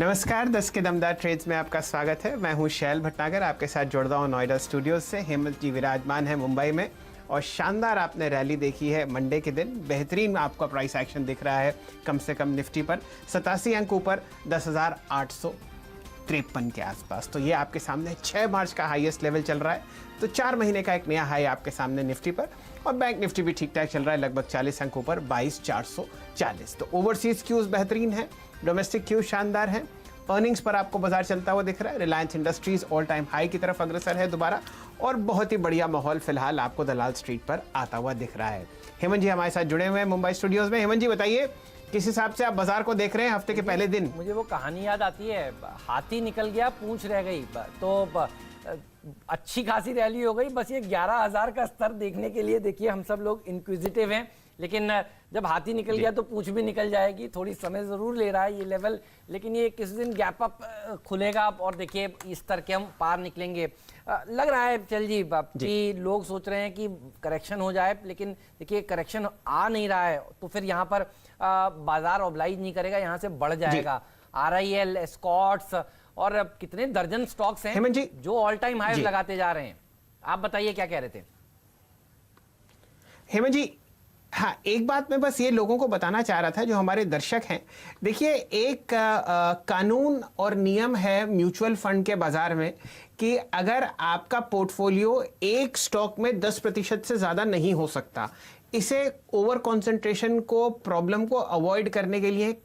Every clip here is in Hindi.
नमस्कार, 10 के दमदार ट्रेड्स में आपका स्वागत है। मैं हूं शैल भटनागर, आपके साथ जुड़ रहा हूं नोएडा स्टूडियोज से। हेमंत जी विराजमान है मुंबई में और शानदार आपने रैली देखी है मंडे के दिन। बेहतरीन आपका प्राइस एक्शन दिख रहा है, कम से कम निफ्टी पर 87 अंक ऊपर 10,853 के आसपास। तो ये आपके सामने 6 मार्च का हाईएस्ट लेवल चल रहा है, तो 4 महीने का एक नया हाई आपके सामने निफ्टी पर। और बैंक निफ्टी भी ठीक ठाक चल रहा है, लगभग 40 अंक ऊपर 22,440। तो ओवरसीज क्यूज बेहतरीन है, डोमेस्टिक क्यूज शानदार है। अर्निंग्स पर आपको बाजार चलता हुआ दिख रहा है। Reliance industries all time high की तरफ अग्रसर है दोबारा, और बहुत ही बढ़िया माहौल फिलहाल आपको दलाल स्ट्रीट पर आता हुआ दिख रहा है। हेमंत जी हमारे साथ जुड़े हुए हैं मुंबई स्टूडियोज में। हेमंत जी बताइए, किस हिसाब से आप बाजार को देख रहे हैं हफ्ते के पहले दिन? मुझे वो कहानी याद आती है, हाथी निकल गया पूंछ रह गई। तो अच्छी खासी रैली हो गई। बस ये 11,000 का स्तर देखने के लिए देखिए, हम सब लोग इंक्विजिटिव हैं, लेकिन जब हाथी निकल गया तो पूंछ भी निकल जाएगी। थोड़ी समय जरूर ले रहा है ये लेवल, लेकिन ये किसी दिन गैप अप खुलेगा और देखिए इस स्तर के हम पार निकलेंगे। लग रहा है चल जी कि लोग सोच रहे हैं कि करेक्शन हो जाए, लेकिन देखिए करेक्शन आ नहीं रहा है, तो फिर यहाँ पर बाजार ऑब्लाइज नहीं करेगा, यहाँ से बढ़ जाएगा। RIL, एस्कॉर्ट्स और कितने दर्जन स्टॉक्स हैं जो ऑल टाइम हाई लगाते जा रहे हैं। आप बताइए क्या कह रहे थे हेमंत जी? हाँ, एक बात मैं बस ये लोगों को बताना चाह रहा था, जो हमारे दर्शक हैं। देखिए, एक कानून और नियम है म्यूचुअल फंड के बाजार में कि अगर आपका पोर्टफोलियो एक स्टॉक में 10% से ज़्यादा नहीं हो सकता। इसे ओवर कॉन्सेंट्रेशन को, प्रॉब्लम को अवॉइड करने के लिए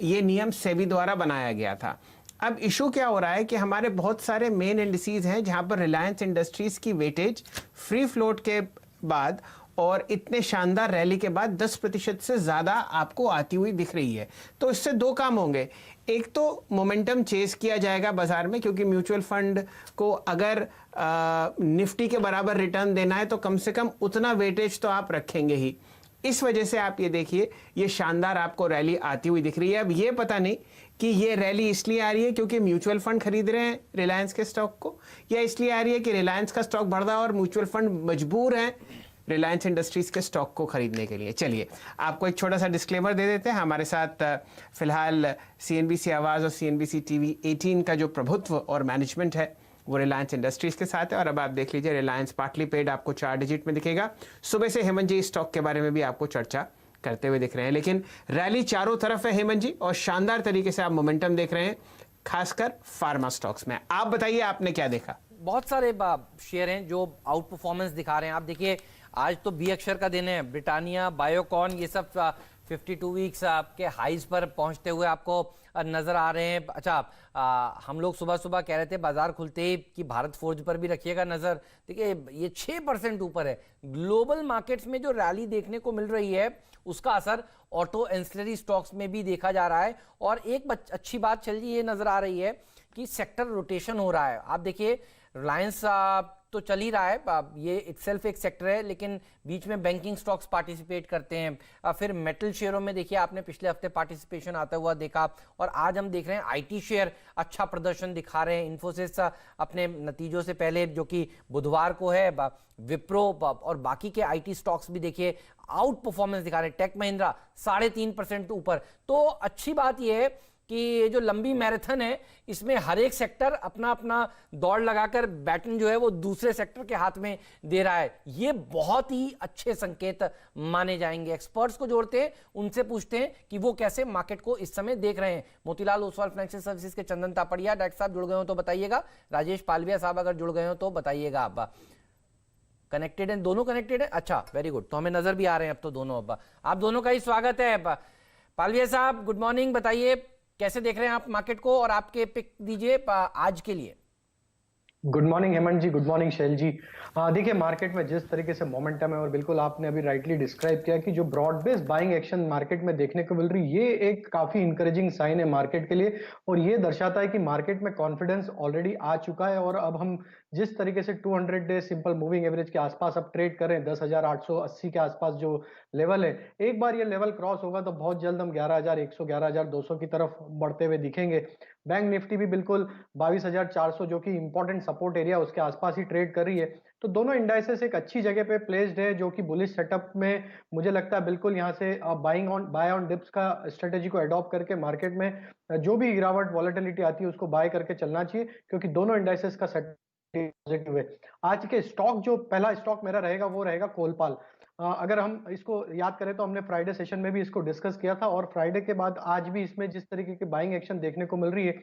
ये नियम सेबी द्वारा बनाया गया था। अब इशू क्या हो रहा है कि हमारे बहुत सारे मेन इंडिसेस हैं जहां पर रिलायंस इंडस्ट्रीज की वेटेज फ्री फ्लोट के बाद और इतने शानदार रैली के बाद 10% से ज़्यादा आपको आती हुई दिख रही है। तो इससे दो काम होंगे। एक तो मोमेंटम चेस किया जाएगा बाजार में, क्योंकि म्यूचुअल फंड को अगर निफ्टी के बराबर रिटर्न देना है तो कम से कम उतना वेटेज तो आप रखेंगे ही। इस वजह से आप ये देखिए, ये शानदार आपको रैली आती हुई दिख रही है। अब ये पता नहीं कि ये रैली इसलिए आ रही है क्योंकि म्यूचुअल फंड खरीद रहे हैं रिलायंस के स्टॉक को, या इसलिए आ रही है कि रिलायंस का स्टॉक बढ़ रहा है और म्यूचुअल फंड मजबूर हैं रिलायंस इंडस्ट्रीज के स्टॉक को खरीदने के लिए। चलिए आपको एक छोटा सा डिस्क्लेमर दे देते हैं। हमारे साथ फिलहाल CNBC आवाज़ और CNBC TV 18 का जो प्रभुत्व और मैनेजमेंट है वो रिलायंस इंडस्ट्रीज के साथ है। और अब आप देख लीजिए, रिलायंस पार्टली पेड आपको 4 डिजिट में दिखेगा। सुबह से हेमंत जी स्टॉक के बारे में भी आपको चर्चा करते हुए दिख रहे हैं, लेकिन रैली चारों तरफ है हेमंत जी, और शानदार तरीके से आप मोमेंटम देख रहे हैं, खासकर फार्मा स्टॉक्स में। आप बताइए, आपने क्या देखा? बहुत सारे शेयर हैं जो आउट परफॉर्मेंस दिखा रहे हैं। आप देखिए, आज तो बी अक्षर का दिन है। ब्रिटानिया, बायोकॉन, ये सब 52 वीक्स आपके हाइज पर पहुंचते हुए आपको नजर आ रहे हैं। अच्छा, हम लोग सुबह सुबह कह रहे थे बाजार खुलते ही कि भारत फोर्ज पर भी रखिएगा नजर। देखिए, ये 6% ऊपर है। ग्लोबल मार्केट्स में जो रैली देखने को मिल रही है उसका असर ऑटो एंसिलरी स्टॉक्स में भी देखा जा रहा है। और एक अच्छी बात चल रही ये नजर आ रही है कि सेक्टर रोटेशन हो रहा है। आप देखिए, रिलायंस तो चल ही रहा है, ये इटसेल्फ एक सेक्टर है, लेकिन बीच में बैंकिंग स्टॉक्स पार्टिसिपेट करते हैं। फिर मेटल शेयरों में देखिए, आपने पिछले हफ्ते पार्टिसिपेशन आता हुआ देखा, और आज हम देख रहे हैं IT शेयर अच्छा प्रदर्शन दिखा रहे हैं। इन्फोसिस अपने नतीजों से पहले, जो कि बुधवार को है, विप्रो और बाकी के IT स्टॉक्स भी देखिए आउट परफॉर्मेंस दिखा रहे हैं। टेक महिंद्रा 3.5% ऊपर। तो अच्छी बात यह है कि ये जो लंबी मैराथन है, इसमें हर एक सेक्टर अपना अपना दौड़ लगाकर बैटन जो है वो दूसरे सेक्टर के हाथ में दे रहा है। ये बहुत ही अच्छे संकेत माने जाएंगे। एक्सपर्ट्स को जोड़ते हैं, उनसे पूछते हैं कि वो कैसे मार्केट को इस समय देख रहे हैं। मोतीलाल ओसवाल फाइनेंशियल सर्विसेज के चंदन तापड़िया डायरेक्टर साहब जुड़ गए हो तो बताइएगा। राजेश पालविया साहब अगर जुड़ गए हो तो बताइएगा। आप कनेक्टेड हैं? दोनों कनेक्टेड हैं? अच्छा, वेरी गुड। तो हमें नजर भी आ रहे हैं अब तो दोनों। अब आप दोनों का ही स्वागत है। पालविया साहब, गुड मॉर्निंग। बताइए कैसे देख रहे हैं आप मार्केट को, और आपके पिक दीजिए आज के लिए। गुड मॉर्निंग हेमंत जी, गुड मॉर्निंग शैल जी। देखिए, मार्केट में जिस तरीके से मोमेंटम है, और बिल्कुल आपने अभी राइटली डिस्क्राइब किया कि जो broad based buying action market में देखने को मिल रही, ये एक काफी इंकरेजिंग साइन है मार्केट के लिए। और ये दर्शाता है कि मार्केट में कॉन्फिडेंस ऑलरेडी आ चुका है। और अब हम जिस तरीके से 200 डे सिंपल मूविंग एवरेज के आसपास अब ट्रेड कर रहे हैं, 10,880 के आसपास जो लेवल है, एक बार ये लेवल क्रॉस होगा तो बहुत जल्द हम 11,100 11,200 की तरफ बढ़ते हुए दिखेंगे। बैंक निफ्टी भी बिल्कुल 22,400 जो कि इंपॉर्टेंट सपोर्ट एरिया उसके आसपास ही ट्रेड कर रही है। तो दोनों इंडाइसेस एक अच्छी जगह पे प्लेस्ड है, जो कि बुलिश सेटअप में मुझे लगता है बिल्कुल यहाँ से बाय ऑन डिप्स का स्ट्रेटेजी को अडॉप्ट करके मार्केट में जो भी गिरावट वॉलेटिलिटी आती है उसको बाय करके चलना चाहिए, क्योंकि दोनों इंडाइसेस का सेट पॉजिटिव है। आज के स्टॉक, जो पहला स्टॉक मेरा रहेगा वो रहेगा कोलपाल। अगर हम इसको याद करें तो हमने फ्राइडे सेशन में भी इसको डिस्कस किया था, और फ्राइडे के बाद आज भी इसमें जिस तरीके की बाइंग एक्शन देखने को मिल रही है,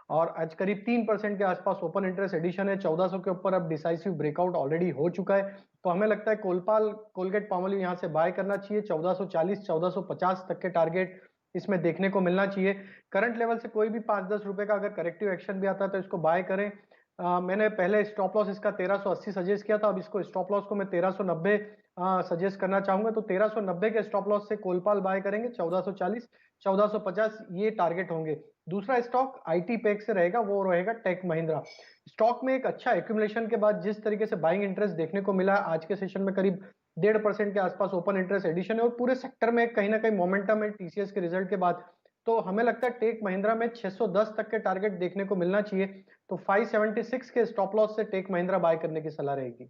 और आज करीब 3% के आसपास ओपन इंटरेस्ट एडिशन है, 1400 के ऊपर अब डिसाइसिव ब्रेकआउट ऑलरेडी हो चुका है। तो हमें लगता है कोलपाल, कोलगेट पामोलिव यहाँ से बाय करना चाहिए। 1440 1450 तक के टारगेट इसमें देखने को मिलना चाहिए। करंट लेवल से कोई भी 5-10 रुपए का अगर करेक्टिव एक्शन भी आता है तो इसको बाय करें। मैंने पहले स्टॉप लॉस इसका 1380 सजेस्ट किया था, अब इसको स्टॉप लॉस को मैं 1390 सजेस्ट करना चाहूंगा। तो 1390 के स्टॉप लॉस से कोलपाल बाय करेंगे। 1440 1450 ये टारगेट होंगे। दूसरा स्टॉक आईटी पैक से रहेगा, वो रहेगा टेक महिंद्रा। स्टॉक में एक अच्छा एक्यूमुलेशन के बाद जिस तरीके से बाइंग इंटरेस्ट देखने को मिला है, आज के सेशन में करीब 1.5% के आसपास ओपन इंटरेस्ट एडिशन है, और पूरे सेक्टर में कहीं ना कहीं मोमेंटम है टीसीएस के रिजल्ट के बाद। तो हमें लगता है टेक महिंद्रा में 610 तक के टारगेट देखने को मिलना चाहिए। तो 576 के स्टॉप लॉस से टेक महिंद्रा बाय करने की सलाह रहेगी।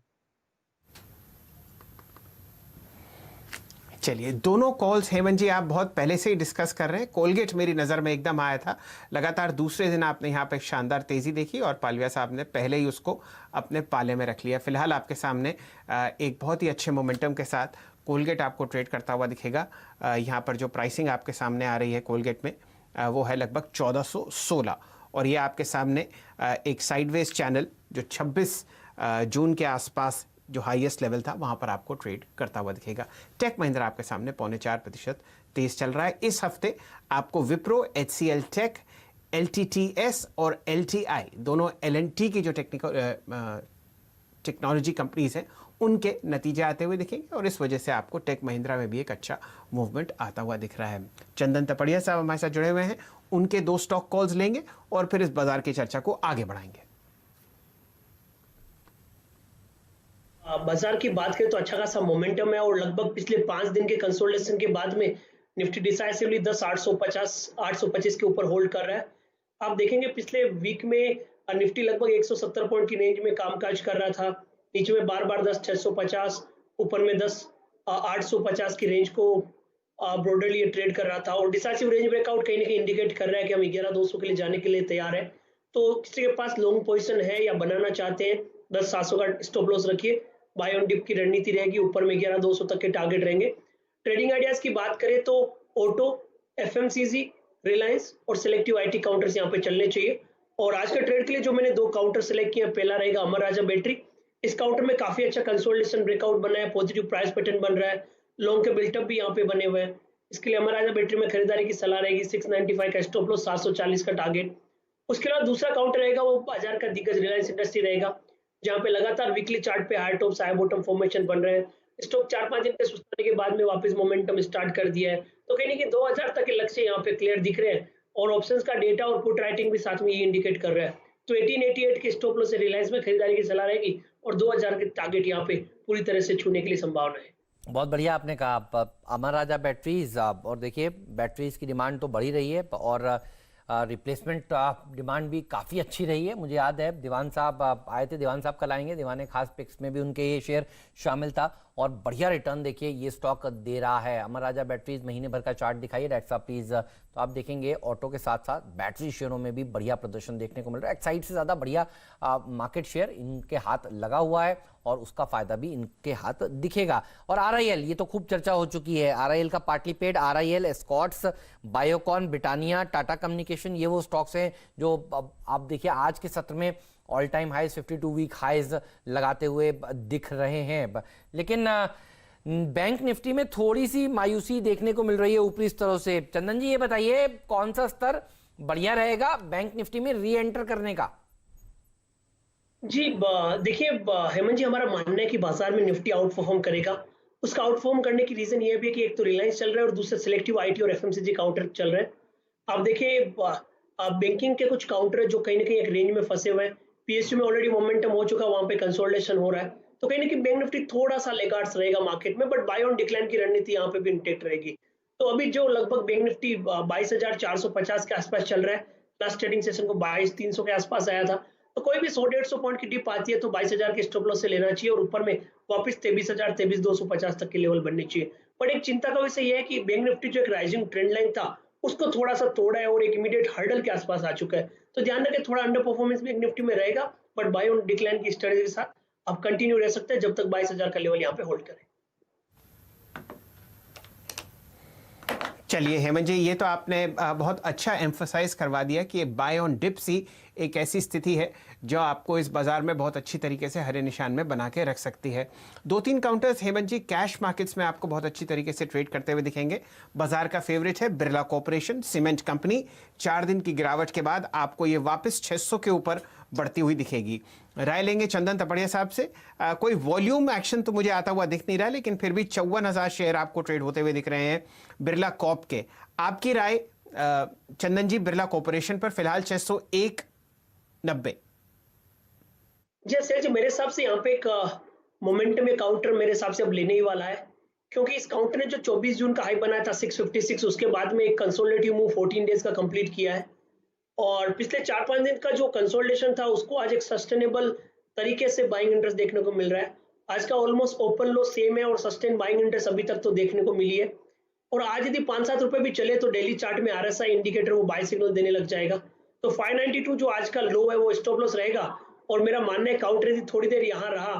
चलिए, दोनों कॉल्स हेमंत जी आप बहुत पहले से ही डिस्कस कर रहे हैं। कोलगेट मेरी नज़र में एकदम आया था, लगातार दूसरे दिन आपने यहाँ पे शानदार तेज़ी देखी और पालविया साहब ने पहले ही उसको अपने पाले में रख लिया। फिलहाल आपके सामने एक बहुत ही अच्छे मोमेंटम के साथ कोलगेट आपको ट्रेड करता हुआ दिखेगा। यहाँ पर जो प्राइसिंग आपके सामने आ रही है कोलगेट में, वो है लगभग 1416, और ये आपके सामने एक साइडवेज चैनल जो 26 जून के आसपास जो हाईएस्ट लेवल था वहां पर आपको ट्रेड करता हुआ दिखेगा। टेक महिंद्रा आपके सामने 0.25% तेज चल रहा है। इस हफ्ते आपको विप्रो, एचसीएल टेक, एलटीटीएस और एलटीआई, दोनों एलएनटी की जो टेक्नोलॉजी कंपनीज हैं, उनके नतीजे आते हुए दिखेंगे, और इस वजह से आपको टेक महिंद्रा में भी एक अच्छा मूवमेंट आता हुआ दिख रहा है। चंदन तपड़िया साहब हमारे साथ जुड़े हुए हैं, उनके 2 स्टॉक कॉल्स लेंगे और फिर इस बाजार की चर्चा को आगे बढ़ाएंगे। बाजार की बात करें तो अच्छा खासा मोमेंटम है, और लगभग पिछले 5 दिन के कंसोलिडेशन के बाद में निफ्टी डिसाइसिवली 10,825 के ऊपर होल्ड कर रहा है। आप देखेंगे पिछले वीक में निफ्टी लगभग 170 पॉइंट की रेंज में कामकाज कर रहा था, नीचे में बार बार 10,650, ऊपर में 10,850 की रेंज को ब्रॉडली ये ट्रेड कर रहा था, और डिसाइसिव रेंज ब्रेकआउट कहीं ना कहीं इंडिकेट कर रहा है कि हम 11,200 के लिए जाने के लिए तैयार है। तो किसी के पास लॉन्ग पोजीशन है या बनाना चाहते हैं, 10,700 का स्टॉप लॉस रखिए। बाय ऑन डिप की रणनीति रहेगी, ऊपर में 11,200 तक के टारगेट रहेंगे। ट्रेडिंग आइडियाज की बात करें तो ऑटो, एफएमसीजी, रिलायंस और सिलेक्टिव आईटी काउंटर्स यहाँ पे चलने चाहिए। और आज के ट्रेड के लिए जो मैंने 2 काउंटर सेलेक्ट किए, पहला रहेगा अमर राजा बैटरी। इस काउंटर में काफी अच्छा कंसोलिडेशन ब्रेकआउट बना है, पॉजिटिव प्राइस पैटर्न बन रहा है, लॉन्ग के बिल्टअप भी यहाँ पे बने हुए हैं। इसके लिए अमर राजा बैटरी में खरीदारी की सलाह रहेगी। 695 का स्टॉप लॉस, 740 का टारगेट। उसके अलावा दूसरा काउंटर रहेगा वो बाजार का दिग्गज रिलायंस इंडस्ट्री रहेगा, जहां पे लगातार वीकली चार्ट पे high top high bottom formation बन रहे हैं। स्टॉक 4-5 दिन के सुस्ताने के बाद में वापस मोमेंटम स्टार्ट कर दिया है, तो कहीं ना कहीं 2000 तक के लक्ष्य यहाँ पे क्लियर दिख रहे हैं, और ऑप्शंस का डेटा और पुट राइटिंग भी साथ में ये इंडिकेट कर रहा है। तो 1888 के स्टॉप लॉस से रिलायंस में खरीदारी की सलाह रहेगी, और 2000 के टारगेट यहाँ पे पूरी तरह से छूने के लिए संभावना है। बहुत बढ़िया आपने कहा अमर राजा बैटरीज, और देखिए बैटरीज की डिमांड तो बढ़ी रही है, और रिप्लेसमेंट डिमांड भी काफ़ी अच्छी रही है। मुझे याद है दीवान साहब आए थे, दीवान साहब कल आएंगे, दीवान खास पिक्स में भी उनके ये शेयर शामिल था, और बढ़िया रिटर्न देखिए ये स्टॉक दे रहा है। अमर राजा बैटरीज महीने भर का चार्ट दिखाइए डायरेक्ट साहब प्लीज। तो आप देखेंगे ऑटो के साथ साथ बैटरी शेयरों में भी बढ़िया प्रदर्शन देखने को मिल रहा है। एक्साइड से ज़्यादा बढ़िया मार्केट शेयर इनके हाथ लगा हुआ है, और उसका फायदा भी इनके हाथ दिखेगा। और आरआईएल, ये तो खूब चर्चा हो चुकी है, आरआईएल का partly paid, RIL, Escorts, Biocon, Britannia, Tata communication, ये वो स्टॉक्स हैं जो आप देखिए आज के सत्र में all time highs, 52 week highs लगाते हुए दिख रहे हैं। लेकिन बैंक निफ्टी में थोड़ी सी मायूसी देखने को मिल रही है ऊपरी स्तरों से। चंदन जी ये बताइए कौन सा स्तर बढ़िया रहेगा बैंक निफ्टी में री एंटर करने का? जी देखिए हेमंत जी, हमारा मानना है कि बाजार में निफ्टी आउट परफॉर्म करेगा। उसका आउट परफॉर्म करने की रीजन ये भी है कि एक तो रिलायंस चल रहा है और दूसरा सिलेक्टिव आईटी और एफएमसीजी काउंटर चल रहे हैं। आप देखिए बैंकिंग के कुछ काउंटर जो कहीं ना कहीं एक रेंज में फंसे हुए हैं। पीएसयू में ऑलरेडी मोमेंटम हो चुका है, वहां पे कंसोलिडेशन हो रहा है, तो कहीं ना कहीं बैंक निफ्टी थोड़ा सा लेगार्ड्स रहेगा मार्केट में, बट बाय ऑन डिक्लाइन की रणनीति यहाँ पे भी इंटेक्ट रहेगी। तो अभी जो लगभग बैंक निफ्टी 22,450 के आसपास चल रहा है, लास्ट ट्रेडिंग सेशन को 22,300 के आसपास आया था, तो कोई भी 100-150 पॉइंट की डिप आती है तो 22,000 के स्टॉप लॉस से लेना चाहिए और ऊपर में वापस 23,000 23,250 तक के लेवल बनने चाहिए। पर एक चिंता का विषय यह है कि बैंक निफ्टी जो एक राइजिंग ट्रेंड लाइन था उसको थोड़ा सा तोड़ा है और एक इमीडिएट हर्डल के आसपास आ चुका है। तो ध्यान रखें, थोड़ा अंडर परफॉर्मेंस बैंक निफ्टी में रहेगा, बट बाय ऑन डिक्लाइन की स्ट्रेटजी के साथ आप कंटिन्यू रह सकते हैं जब तक 22,000 का लेवल यहाँ पे होल्ड करें। चलिए हेमंत जी, ये तो आपने बहुत अच्छा एम्फसाइज करवा दिया कि बाय ऑन डिप्स ही एक ऐसी स्थिति है जो आपको इस बाजार में बहुत अच्छी तरीके से हरे निशान में बना के रख सकती है। 2-3 काउंटर्स हेमंत जी कैश मार्केट्स में आपको बहुत अच्छी तरीके से ट्रेड करते हुए दिखेंगे। बाजार का फेवरेट है बिरला कॉर्पोरेशन सीमेंट कंपनी। 4 दिन की गिरावट के बाद आपको ये वापस 600 के ऊपर बढ़ती हुई दिखेगी। राय लेंगे चंदन तपड़िया साहब से। कोई वॉल्यूम एक्शन तो मुझे आता हुआ दिख नहीं रहा, लेकिन फिर भी 54,000 शेयर आपको ट्रेड होते हुए दिख रहे हैं बिरला कॉप के। आपकी राय चंदन जी बिरला कॉर्पोरेशन पर फिलहाल 601.90। जैसे मेरे हिसाब से यहाँ पे एक मोमेंटम में काउंटर मेरे हिसाब से अब लेने ही वाला है, क्योंकि इस काउंटर ने जो 24 जून का हाई बनाया था 656, उसके बाद में एक कंसोलिडेटिव मूव 14 डेज का कंप्लीट किया है और पिछले 4-5 दिन का जो कंसोलिडेशन था उसको आज एक सस्टेनेबल तरीके से बाइंग इंटरेस्ट देखने को मिल रहा है। आज का ऑलमोस्ट ओपन लो सेम है और सस्टेन बाइंग इंटरेस्ट अभी तक तो देखने को मिली है। और आज यदि 5-7 रुपए भी चले तो डेली चार्ट में RSI इंडिकेटर वो बाय सिग्नल देने लग जाएगा। तो 592 जो आज का लो है वो स्टॉप लॉस रहेगा और मेरा मानना है काउंटर यदि थोड़ी देर यहाँ रहा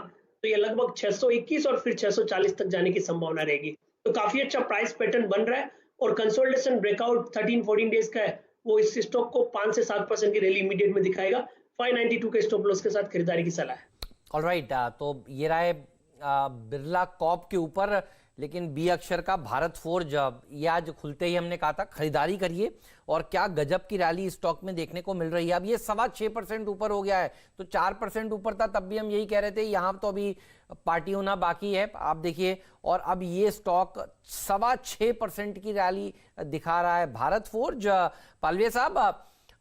तो ये लगभग 621 और फिर 640 तक जाने की संभावना रहेगी। तो काफी अच्छा प्राइस पैटर्न बन रहा है और कंसोलिडेशन ब्रेकआउट 13-14 डेज का है, वो इस स्टॉक को 5 से 7% की रैली इमीडिएट में दिखाएगा। 592 के स्टॉप लॉस के साथ खरीदारी की सलाह है। ऑलराइट, तो ये राय बिरला कॉप के ऊपर। लेकिन बी अक्षर का भारत फोर्ज, ये आज खुलते ही हमने कहा था खरीदारी करिए, और क्या गजब की रैली स्टॉक में देखने को मिल रही है। अब ये 6.25% ऊपर हो गया है, तो 4% ऊपर था तब भी हम यही कह रहे थे यहाँ तो अभी पार्टी होना बाकी है। आप देखिए, और अब ये स्टॉक 6.25% की रैली दिखा रहा है। भारत फोर्ज, पालवे साहब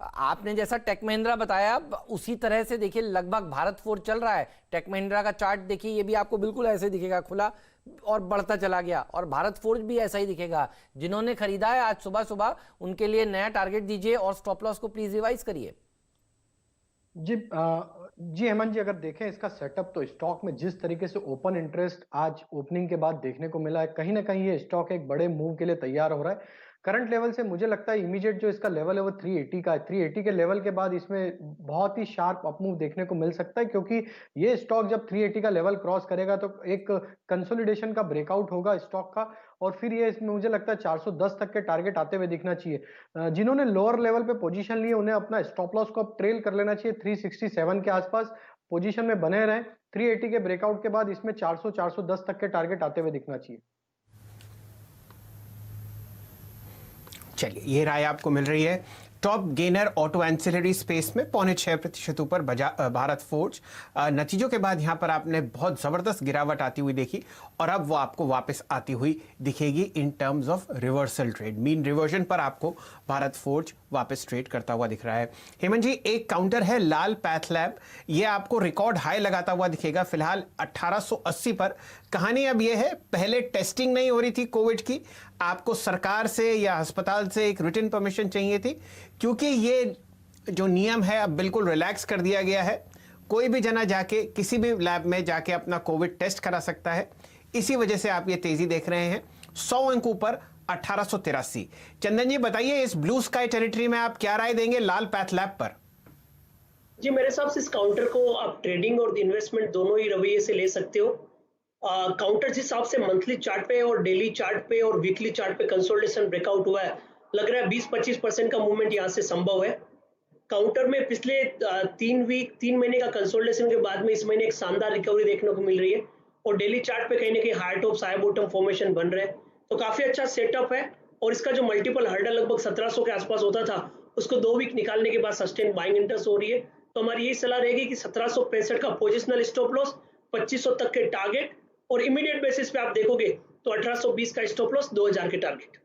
आपने जैसा टेक महिंद्रा बताया उसी तरह से देखिए लगभग भारत फोर्ज चल रहा है। टेक महिंद्रा का चार्ट देखिए, ये भी आपको बिल्कुल ऐसे दिखेगा, खुला और बढ़ता चला गया, और भारत फोर्ज भी ऐसा ही दिखेगा। जिन्होंने खरीदा है आज सुबह सुबह उनके लिए नया टारगेट दीजिए और स्टॉप लॉस को प्लीज रिवाइज करिए। जी हेमंत जी, अगर देखें इसका सेटअप तो स्टॉक में जिस तरीके से ओपन इंटरेस्ट आज ओपनिंग के बाद देखने को मिला है, कहीं ना कहीं ये स्टॉक एक बड़े मूव के लिए तैयार हो रहा है। करंट लेवल से मुझे लगता है इमीडिएट जो इसका लेवल है वो 380 का है। 380 के लेवल के बाद इसमें बहुत ही शार्प अप मूव देखने को मिल सकता है, क्योंकि ये स्टॉक जब 380 का लेवल क्रॉस करेगा तो एक कंसोलिडेशन का ब्रेकआउट होगा स्टॉक का, और फिर ये इसमें मुझे लगता है 410 तक के टारगेट आते हुए दिखना चाहिए। जिन्होंने लोअर लेवल पे पोजीशन लिए उन्हें अपना स्टॉप लॉस को अब ट्रेल कर लेना चाहिए। 367 के आसपास पोजीशन में बने रहें। 380 के ब्रेकआउट के बाद इसमें 400-410 तक के टारगेट आते हुए दिखना चाहिए। चलिए, ये राय आपको मिल रही है। Top gainer auto ancillary space में 6.25% ऊपर भारत फोर्ज। नतीजों के बाद यहां पर आपने बहुत जबरदस्त गिरावट आती हुई देखी और अब वो आपको वापस आती हुई दिखेगी in terms of reversal trade. Mean reversion पर आपको भारत फोर्ज वापस ट्रेड करता हुआ दिख रहा है। हेमंत जी, एक काउंटर है लाल पैथ लैब, ये आपको रिकॉर्ड हाई लगाता हुआ दिखेगा फिलहाल 1880 पर। कहानी अब यह है, पहले टेस्टिंग नहीं हो रही थी कोविड की, आपको सरकार से या अस्पताल से एक रिटन परमिशन चाहिए थी, क्योंकि ये जो नियम है अब बिल्कुल रिलैक्स कर दिया गया है। कोई भी जना जाके किसी भी लैब में जाके अपना कोविड टेस्ट करा सकता है। इसी वजह से आप ये तेजी देख रहे हैं। 100 अंक ऊपर 1883। चंदन जी बताइए, इस ब्लू स्काई टेरिटरी में आप क्या राय देंगे लाल पैथ लैब पर? जी, मेरे हिसाब से इस काउंटर को आप ट्रेडिंग और इन्वेस्टमेंट दोनों ही रवैये से ले सकते हो। काउंटर जिस हिसाब से मंथली चार्ट पे और डेली चार्ट पे और वीकली चार्ट पे कंसोलिडेशन ब्रेकआउट हुआ है, लग रहा है 20-25% का मूवमेंट यहाँ से संभव है। काउंटर में पिछले 3 महीने का कंसोलिडेशन के बाद में इस महीने एक शानदार रिकवरी देखने को मिल रही है और डेली चार्ट पे कहीं ना कहीं high top high bottom formation बन रहे हैं, तो काफी अच्छा सेटअप है। और इसका जो मल्टीपल हर्डल लगभग 1700 के आसपास होता था, उसको 2 वीक निकालने के बाद सस्टेन बाइंग इंटरेस्ट हो रही है। तो हमारी यही सलाह रहेगी कि 1765 का पोजिशनल स्टॉप लॉस, 2500 तक के टारगेट, और इमीडिएट बेसिस पे आप देखोगे तो 1820 का स्टॉप लॉस, 2000 के टारगेट।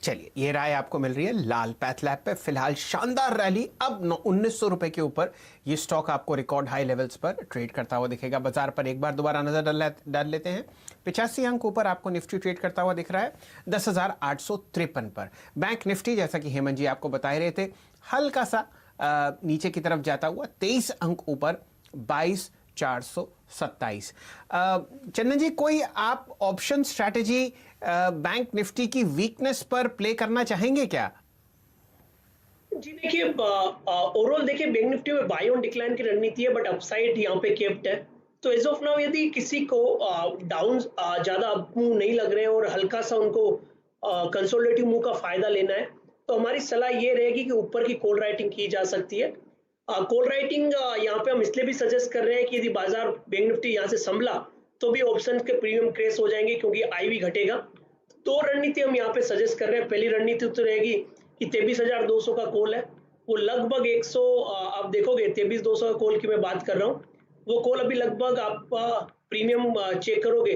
चलिए, ये राय आपको मिल रही है लाल पैथ लैब पे। फिलहाल शानदार रैली, अब 1900 रुपए के ऊपर ये स्टॉक आपको रिकॉर्ड हाई लेवल्स पर ट्रेड करता हुआ दिखेगा। बाजार पर एक बार दोबारा नजर डाल लेते हैं। 85 अंक ऊपर आपको निफ्टी ट्रेड करता हुआ दिख रहा है 10,853 पर। बैंक निफ्टी, जैसा कि हेमंत जी आपको बता रहे थे, हल्का सा नीचे की तरफ जाता हुआ 23 अंक ऊपर 22,427। चंदन जी, कोई आप ऑप्शन स्ट्रैटेजी बैंक निफ्टी की वीकनेस पर प्ले करना चाहेंगे क्या? जी देखिए, ओवरऑल देखिए बैंक निफ्टी में बाय ऑन डिक्लाइन की रणनीति है, बट अपसाइड यहाँ पे केप्ट है। तो एज ऑफ नाउ यदि किसी को डाउन ज्यादा अप मूव नहीं लग रहे हैं और हल्का सा उनको कंसोलिडेटिव मूव का फायदा लेना है, तो हमारी सलाह ये रहेगी कि ऊपर की कॉल राइटिंग की जा सकती है। कॉल राइटिंग यहाँ पे हम इसलिए भी सजेस्ट कर रहे हैं कि यदि बाजार बैंक निफ्टी यहाँ से संभला तो भी ऑप्शन के प्रीमियम क्रेस हो जाएंगे, क्योंकि आई भी घटेगा। तो रणनीति हम यहाँ पे सजेस्ट कर रहे हैं। पहली रणनीति तो रहेगी कि 23,200 का कॉल है, वो लगभग 100, आप देखोगे 23,200 का कॉल की मैं बात कर रहा हूँ, वो कॉल अभी लगभग आप प्रीमियम चेक करोगे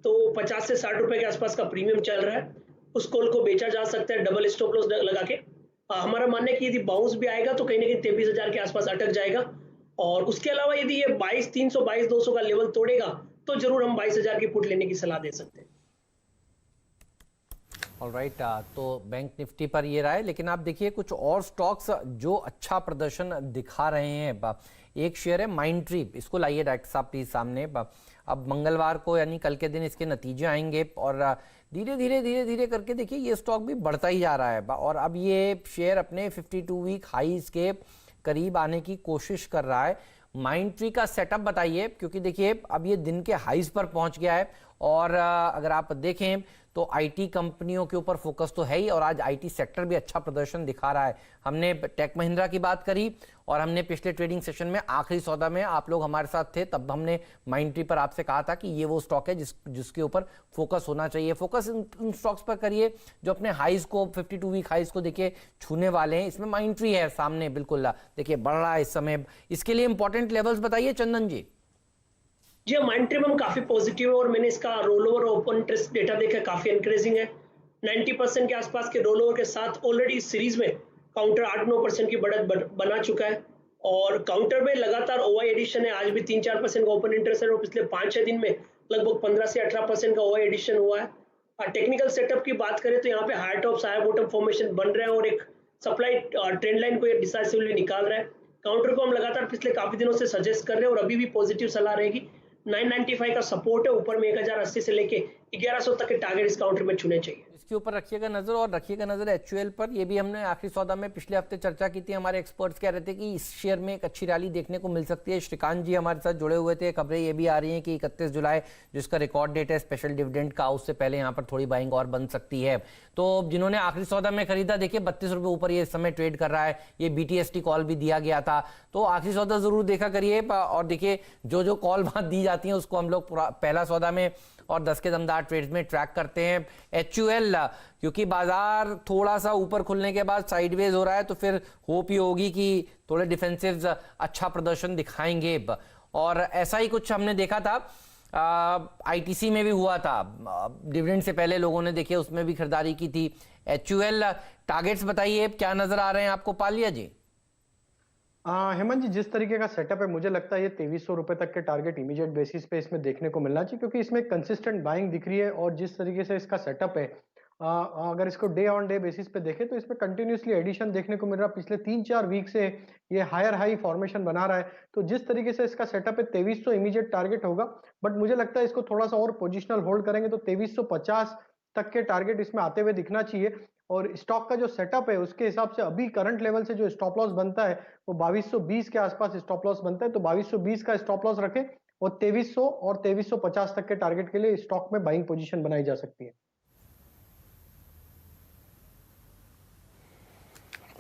तो 50 से 60 रुपए के आसपास का प्रीमियम चल रहा है। उस कॉल को बेचा जा सकता है डबल स्टॉप लॉस लगा के। हमारा मानना है कि यदि बाउंस भी आएगा तो कहीं ना कहीं 23,000 के आसपास अटक जाएगा। और उसके अलावा यदि ये 22,300 22,200 का लेवल तोड़ेगा तो जरूर हम 22,000 की पुट लेने की सलाह दे सकते हैं। ऑलराइट, तो बैंक निफ्टी पर ये रहा है, लेकिन आप देखिए कुछ और स्टॉक्स जो अच्छा प्रदर्शन दिखा रहे हैं। एक शेयर है माइंडट्री, इसको लाइए डायरेक्टर साहब प्लीज सामने। अब मंगलवार को यानी कल के दिन इसके नतीजे आएंगे और धीरे धीरे करके देखिए ये स्टॉक भी बढ़ता ही जा रहा है और अब ये शेयर अपने 52 वीक हाईज के करीब आने की कोशिश कर रहा है। माइंडट्री का सेटअप बताइए, क्योंकि देखिए अब ये दिन के हाईज पर पहुंच गया है और अगर आप देखें तो आईटी कंपनियों के ऊपर फोकस तो है ही और आज आईटी सेक्टर भी अच्छा प्रदर्शन दिखा रहा है। हमने टेक महिंद्रा की बात करी और हमने पिछले ट्रेडिंग सेशन में आखिरी सौदा में आप लोग हमारे साथ थे, तब हमने माइंडट्री पर आपसे कहा था कि ये वो स्टॉक है जिसके ऊपर फोकस होना चाहिए। फोकस इन स्टॉक्स पर करिए जो अपने हाईज को 52 वीक हाईज को देखिए छूने वाले हैं। इसमें माइंडट्री है सामने, बिल्कुल देखिए बढ़ रहा है इस समय। इसके लिए इंपॉर्टेंट लेवल्स बताइए चंदन जी। जी, माइंडट्री में काफी पॉजिटिव है और मैंने इसका roll over open interest data देखा, काफी एनकरेजिंग है। 90% के आसपास के रोल ओवर के साथ ऑलरेडी सीरीज में काउंटर 8-9% की बढ़त बना चुका है और काउंटर में लगातार ओआई एडिशन है। आज भी 3-4% का ओपन इंटरेस्ट है और पिछले 5-6 दिन में लगभग 15 से 18% का ओआई एडिशन हुआ है। टेक्निकल सेटअप की बात करें तो यहाँ पे high top high bottom formation बन रहे हैं और एक सप्लाई ट्रेंड लाइन को डिसाइसिवली निकाल रहा है। काउंटर को हम लगातार पिछले काफी दिनों से सजेस्ट कर रहे हैं और अभी भी पॉजिटिव सलाह रहेगी। 995 का सपोर्ट है, ऊपर में 1080 से लेके 1100 तक के टारगेट इस काउंटर में छूने चाहिए। इसके ऊपर रखिएगा नजर और रखिएगा नजर एचयूएल पर। ये भी हमने आखिरी सौदा में पिछले हफ्ते चर्चा की थी। हमारे एक्सपर्ट्स कह रहे थे कि इस शेयर में एक अच्छी रैली देखने को मिल सकती है। श्रीकांत जी हमारे साथ जुड़े हुए थे। खबरें ये भी आ रही हैं कि 31 जुलाई जिसका रिकॉर्ड डेट है स्पेशल डिविडेंड का, उससे पहले यहाँ पर थोड़ी बाइंग और बन सकती है। तो जिन्होंने आखिरी सौदा में खरीदा, देखिए 32 रुपये ऊपर ये इस समय ट्रेड कर रहा है। ये बीटीएसटी कॉल भी दिया गया था, तो आखिरी सौदा जरूर देखा करिए और देखिए जो कॉल वहां दी जाती है उसको हम लोग पहला सौदा में और 10 के दमदार ट्रेड्स में ट्रैक करते हैं। एचयूएल, क्योंकि बाजार थोड़ा सा ऊपर खुलने के बाद साइडवेज हो रहा है तो फिर होप ही होगी कि थोड़े डिफेंसिव अच्छा प्रदर्शन दिखाएंगे और ऐसा ही कुछ हमने देखा था आईटीसी में भी हुआ था। डिविडेंड से पहले लोगों ने देखिए उसमें भी खरीदारी की थी। एचयूएल टारगेट्स बताइए क्या नजर आ रहे हैं आपको, पालिया जी? हेमंत जी, जिस तरीके का सेटअप है मुझे लगता है ये 2300 रुपए तक के टारगेट इमीडिएट बेसिस पे इसमें देखने को मिलना चाहिए, क्योंकि इसमें कंसिस्टेंट बाइंग दिख रही है और जिस तरीके से इसका सेटअप है अगर इसको डे ऑन डे बेसिस पे देखें तो इसमें कंटिन्यूसली एडिशन देखने को मिल रहा है। पिछले 3-4 वीक से ये हायर हाई फॉर्मेशन बना रहा है, तो जिस तरीके से इसका सेटअप है 2300 इमीडिएट टारगेट होगा। बट मुझे लगता है इसको थोड़ा सा और पोजिशनल होल्ड करेंगे तो 2350 तक के टारगेट इसमें आते हुए दिखना चाहिए। और स्टॉक का जो सेटअप है उसके हिसाब से अभी करंट लेवल से जो स्टॉप लॉस बनता है वो 2220 के आसपास स्टॉप लॉस बनता है, तो 2220 का स्टॉप लॉस रखें और 2300 और 2350 तक के टारगेट के लिए स्टॉक में बाइंग पोजीशन बनाई जा सकती है।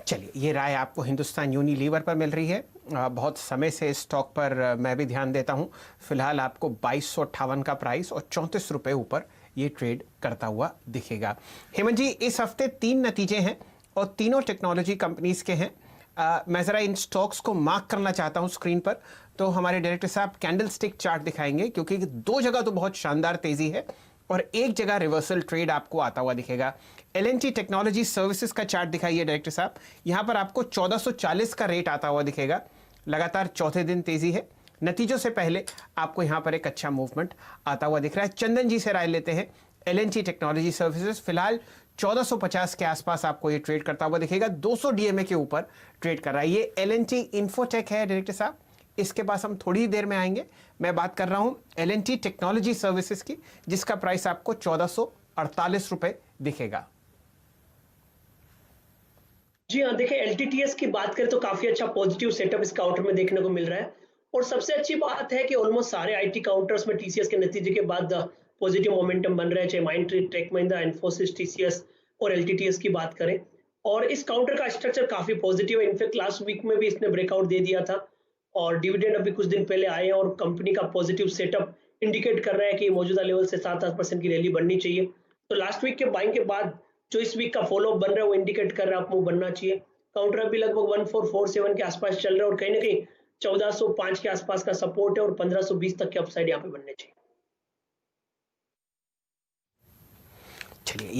चलिए, ये राय आपको हिंदुस्तान यूनिलीवर पर मिल रही है। बहुत समय से इस स्टॉक पर मैं भी ध्यान देता हूं। फिलहाल आपको 2258 का प्राइस और 34 रुपए ऊपर ये ट्रेड करता हुआ दिखेगा। हेमंत जी, इस हफ्ते 3 नतीजे हैं और तीनों टेक्नोलॉजी कंपनीज के हैं। मैं ज़रा इन स्टॉक्स को मार्क करना चाहता हूं स्क्रीन पर, तो हमारे डायरेक्टर साहब कैंडल स्टिक चार्ट दिखाएंगे, क्योंकि 2 जगह तो बहुत शानदार तेजी है और एक जगह रिवर्सल ट्रेड आपको आता हुआ दिखेगा। एल&टी टेक्नोलॉजी सर्विसेज का चार्ट दिखाइए डायरेक्टर साहब। यहां पर आपको 1440 का रेट आता हुआ दिखेगा। लगातार चौथे दिन तेजी है। नतीजों से पहले आपको यहां पर एक अच्छा मूवमेंट आता हुआ दिख रहा है। चंदन जी से राय लेते हैं। एल&टी टेक्नोलॉजी सर्विसेज फिलहाल 1450 के आसपास आपको ये ट्रेड करता हुआ दिखेगा। 200 डीएमए के ऊपर ट्रेड कर रहा है। ये एल&टी इन्फोटेक है डायरेक्टर साहब, इसके पास हम थोड़ी देर में आएंगे। मैं बात कर रहा हूं एल&टी टेक्नोलॉजी सर्विसेज की, जिसका प्राइस आपको 1448 रुपए दिखेगा। जी हाँ, देखिए एलटीटीएस की बात करें तो काफी अच्छा पॉजिटिव सेटअप इस काउंटर में देखने को मिल रहा है। और सबसे अच्छी बात है कि ऑलमोस्ट सारे आईटी काउंटर्स में टीसीएस के नतीजे के बाद पॉजिटिव मोमेंटम बन रहा है, चाहे Mindtree, Tech Mahindra, Infosys, TCS और एलटीटीएस की बात करें। और इस काउंटर का स्ट्रक्चर काफी पॉजिटिव है। इनफैक्ट लास्ट वीक में भी इसने ब्रेकआउट दे दिया था और डिविडेंड अभी कुछ दिन पहले आए हैं और कंपनी का पॉजिटिव सेटअप इंडिकेट कर रहा है कि मौजूदा लेवल से 7-8% की रैली बननी चाहिए। तो लास्ट वीक के बाइंग के बाद जो इस वीक का फॉलोअप बन रहा है वो इंडिकेट कर रहा है आप मूव बनना चाहिए। काउंटर अभी लगभग 1447 के आसपास चल रहा है और कहीं ना कहीं 1405 के आसपास का सपोर्ट है और 1520 तक के अपसाइड यहाँ पे बनने चाहिए। चलिए,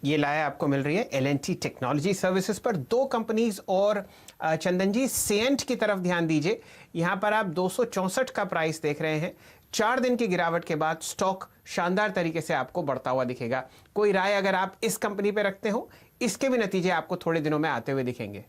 ये राय आपको मिल रही है एल&टी टेक्नोलॉजी सर्विसेज पर। दो कंपनीज और चंदन जी, सेंट की तरफ ध्यान दीजिए। यहां पर आप 264 का प्राइस देख रहे हैं। 4 दिन की गिरावट के बाद स्टॉक शानदार तरीके से आपको बढ़ता हुआ दिखेगा। कोई राय अगर आप इस कंपनी पे रखते हो, इसके भी नतीजे आपको थोड़े दिनों में आते हुए दिखेंगे।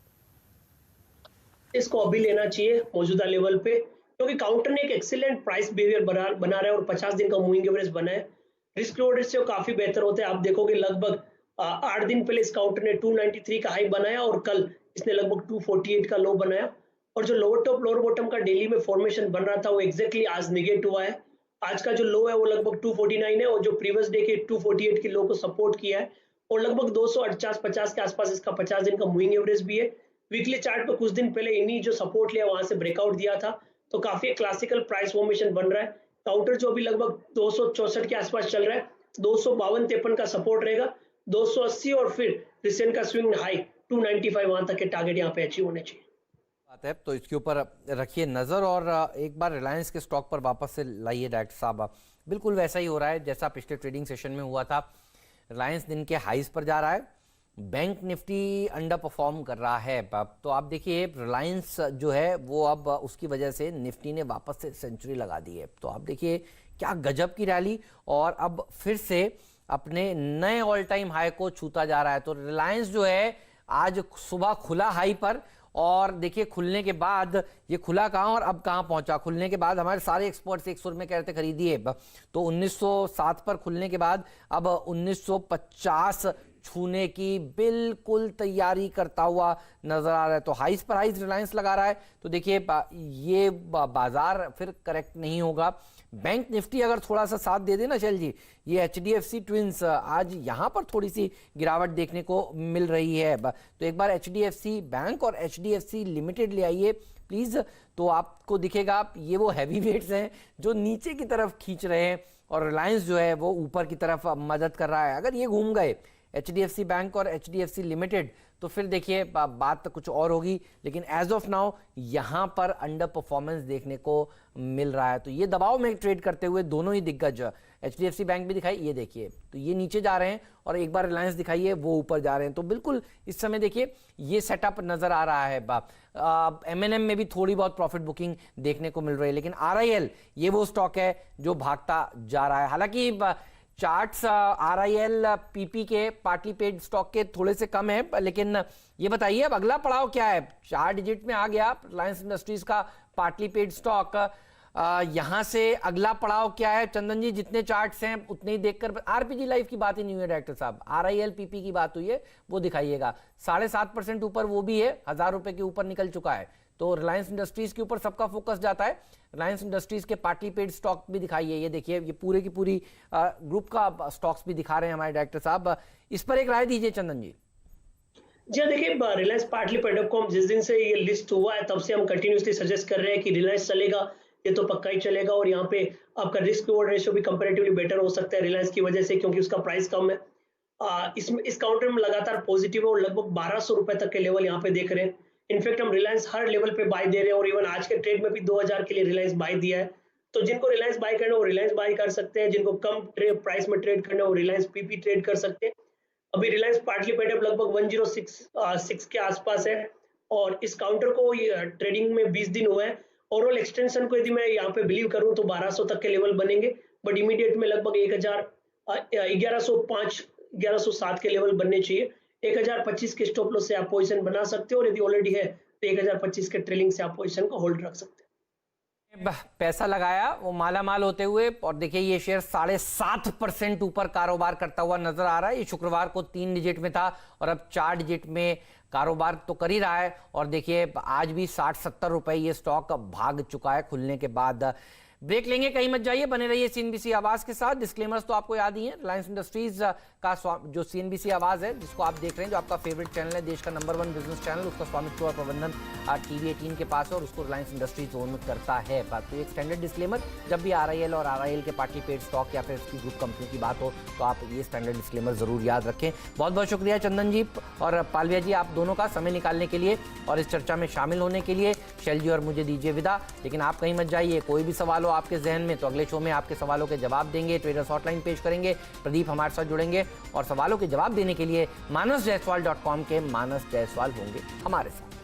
इसको अभी लेना चाहिए मौजूदा लेवल पे, क्योंकि काउंटर ने एक एक्सीलेंट प्राइस बिहेवियर बना रहा है और 50 दिन का मूविंग एवरेज बना है। रिस्क रिवॉर्ड से काफी बेहतर होते हैं। आप देखोगे लगभग 8 दिन पहले इस काउंटर ने 293 का हाई बनाया और कल इसने लगभग 248 का लो बनाया। और जो लोअर टॉप लोअर बॉटम का डेली में फॉर्मेशन बन रहा था वो एग्जैक्टली आज निगेट हुआ है। आज का जो लो है वो लगभग 249 है और जो प्रीवियस डे के 248 के लो को सपोर्ट किया है और लगभग 248-50 के आसपास इसका 50 दिन का मूविंग एवरेज भी है। वीकली चार्ट पर कुछ दिन पहले इन्हीं जो सपोर्ट लिया वहां से ब्रेकआउट दिया था, तो काफी क्लासिकल प्राइस फॉर्मेशन बन रहा है। काउंटर जो अभी लगभग 264 के आसपास चल रहा है, 252-53 का सपोर्ट रहेगा, 280 और फिर रिसेंट का स्विंग हाई 295 वहां तक के टारगेट यहाँ पे अचीव होने चाहिए। बात है तो इसके ऊपर रखिए नजर और एक बार रिलायंस के स्टॉक पर वापस से लाइए डायरेक्टर साहब। बिल्कुल वैसा ही हो रहा है जैसा पिछले ट्रेडिंग सेशन में हुआ था। रिलायंस दिन के हाईज पर जा रहा है, बैंक निफ्टी अंडर परफॉर्म कर रहा है। तो आप देखिए रिलायंस जो है वो अब उसकी वजह से निफ्टी ने वापस से सेंचुरी लगा दी है। तो आप देखिए क्या गजब की रैली और अब फिर से अपने नए ऑल टाइम हाई को छूता जा रहा है। तो रिलायंस जो है आज सुबह खुला हाई पर और देखिए खुलने के बाद ये खुला कहाँ और अब कहाँ पहुंचा। खुलने के बाद हमारे सारे एक्सपर्ट्स एक सुर में कह रहे थे खरीदिए, तो 1907 पर खुलने के बाद अब 1950 छूने की बिल्कुल तैयारी करता हुआ नजर आ रहा है। तो हाइस पर हाइस रिलायंस लगा रहा है। तो देखिए ये बाजार फिर करेक्ट नहीं होगा। बैंक निफ्टी अगर थोड़ा सा साथ दे दे ना शैल जी, ये एचडीएफसी ट्विंस आज यहां पर थोड़ी सी गिरावट देखने को मिल रही है। तो एक बार एचडीएफसी बैंक और एचडीएफसी लिमिटेड ले आइए प्लीज, तो आपको दिखेगा ये वो हैवी वेट्स हैं जो नीचे की तरफ खींच रहे हैं और रिलायंस जो है वो ऊपर की तरफ मदद कर रहा है। अगर ये घूम गए एचडीएफसी बैंक और एचडीएफसी लिमिटेड तो फिर देखिए बात तो कुछ और होगी, लेकिन एज ऑफ नाउ यहां पर अंडर परफॉर्मेंस देखने को मिल रहा है। तो ये दबाव में ट्रेड करते हुए दोनों ही दिग्गज, एचडीएफसी बैंक भी दिखाई, ये देखिए तो ये नीचे जा रहे हैं और एक बार रिलायंस दिखाइए वो ऊपर जा रहे हैं। तो बिल्कुल इस समय देखिए ये सेटअप नजर आ रहा है। एमएनएम में भी थोड़ी बहुत प्रॉफिट बुकिंग देखने को मिल रही है, लेकिन आरआईएल ये वो स्टॉक है जो भागता जा रहा है। हालांकि चार्ट्स आरआईएल पीपी के पार्टली पेड स्टॉक के थोड़े से कम है, लेकिन ये बताइए अब अगला पड़ाव क्या है। 4 डिजिट में आ गया रिलायंस इंडस्ट्रीज का पार्टली पेड स्टॉक, यहां से अगला पड़ाव क्या है चंदन जी? जितने चार्ट्स हैं उतने ही देखकर आरपीजी लाइफ की बात ही नहीं हुई डायरेक्टर साहब, आरआईएल पीपी की बात हुई है, वो दिखाइएगा। 7.5% ऊपर वो भी है, 1000 रुपए के ऊपर निकल चुका है। तो रिलायंस इंडस्ट्रीज के ऊपर सबका फोकस जाता है। रिलायंस इंडस्ट्रीज के पार्टली पेड स्टॉक भी दिखाइए, ये देखिए ये पूरे की पूरी ग्रुप का स्टॉक्स भी दिखा रहे हैं हमारे डायरेक्टर साहब। इस पर एक राय दीजिए चंदन जी। जी देखिए रिलायंस पार्टली पेड को जिस दिन से ये लिस्ट हुआ है तब से हम कंटिन्यूसली सजेस्ट कर रहे हैं कि रिलायंस चलेगा, ये तो पक्का ही चलेगा और यहाँ पे आपका रिस्क रिवॉर्ड रेशियो भी कंपैरेटिवली बेटर हो सकता है रिलायंस की वजह से, क्योंकि उसका प्राइस कम है। इस काउंटर में लगातार पॉजिटिव है और लगभग 1200 रुपए तक के लेवल यहाँ पे देख रहे हैं। इनफैक्ट हम रिलायंस हर लेवल पे बाय दे रहे हैं और इवन आज के ट्रेड में भी 2000 के लिए रिलायंस बाय दिया है। तो जिनको रिलायंस बाय करना है वो रिलायंस बाय कर सकते हैं, जिनको कम प्राइस में ट्रेड करना है वो रिलायंस पीपी ट्रेड कर सकते हैं। अभी रिलायंस पार्टलीपेट लगभग 106 के आसपास है और इस काउंटर को ये ट्रेडिंग में 20 दिन हुआ है। ओवरऑल एक्सटेंशन को यदि मैं यहाँ पे बिलीव करूँ तो 1200 तक के लेवल बनेंगे, बट इमीडिएट में लगभग 1105 1107 के लेवल बनने चाहिए। 1025 के स्टॉप लॉस से आप पोजीशन बना सकते हो और यदि ऑलरेडी है तो 1025 के ट्रेलिंग से आप पोजीशन को होल्ड रख सकते हैं। पैसा लगाया वो माला माल होते हुए, और देखिए ये शेयर 7.5% ऊपर कारोबार करता हुआ नजर आ रहा है। ये शुक्रवार को 3 डिजिट में था और अब 4 डिजिट में कारोबार तो कर ही रहा है। और देखिए आज भी 60-70 रुपए ये स्टॉक भाग चुका है खुलने के बाद। ब्रेक लेंगे, कहीं मत जाइए, बने रहिए सीएनबीसी आवाज के साथ। डिस्क्लेमर्स तो आपको याद ही है। रिलायंस इंडस्ट्रीज का जो सीएनबीसी आवाज है जिसको आप देख रहे हैं, जो आपका फेवरेट चैनल है, देश का नंबर 1 बिजनेस चैनल, उसका स्वामित्व और प्रबंधन टीवी 18 के पास है और उसको रिलायंस इंडस्ट्रीज ओन करता है। बात तो एक स्टैंडर्ड डिस्क्लेमर, जब भी आरआईएल और आरआईएल के पार्टलीपेट स्टॉक या फिर उसकी ग्रुप कंपनी की बात हो तो आप ये स्टैंडर्ड डिस्क्लेमर जरूर याद रखें। बहुत बहुत शुक्रिया चंदन जी और पालविया जी, आप दोनों का समय निकालने के लिए और इस चर्चा में शामिल होने के लिए। शैल जी और मुझे दीजिए विदा, लेकिन आप कहीं मत जाइए। कोई भी सवाल हो आपके जहन में तो अगले शो में आपके सवालों के जवाब देंगे, ट्रेडर्स हॉटलाइन पेश करेंगे, प्रदीप हमारे साथ जुड़ेंगे और सवालों के जवाब देने के लिए manasjaiswal.com के मानस जायसवाल होंगे हमारे साथ।